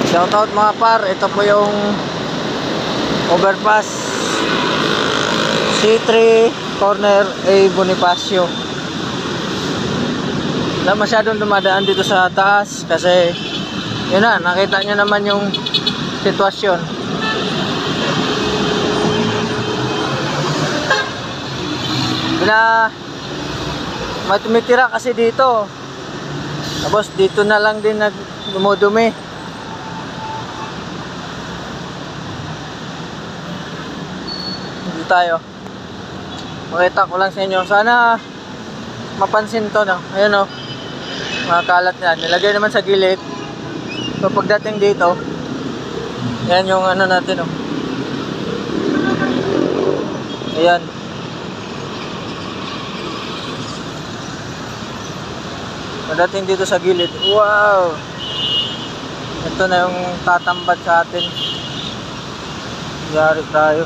Shoutout mga par, ito po yung overpass C3 corner A Bonifacio. Wala masyadong dumadaan dito sa taas kasi yun na, nakita nyo naman yung sitwasyon. May tumitira kasi dito, tapos dito na lang din dumudumi. Dito tayo, makita ko lang sa inyo, sana mapansin to, no? Ayun, no, mga kalat na nilagay naman sa gilid. So pagdating dito, yan yung ano natin, oh. Ayan. Pagdating dito sa gilid, wow, ito na yung tatambad sa atin. Yari tayo.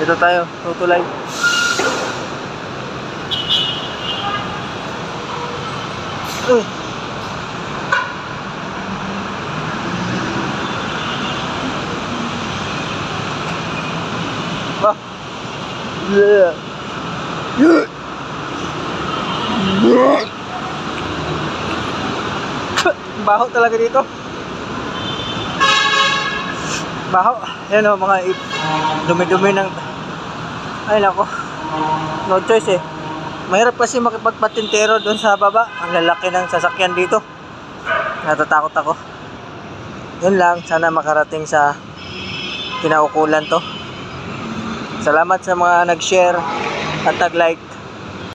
Dito tayo, tutulay. Bah. Yeah. Baho talaga dito. Baho. Yan o, mga dumi-dumi ng... Ay nako, no choice eh. Mahirap kasi makipagpatintero doon sa baba. Ang lalaki ng sasakyan dito. Natatakot ako. Yun lang, sana makarating sa kinaukulan to. Salamat sa mga nag-share at nag-like.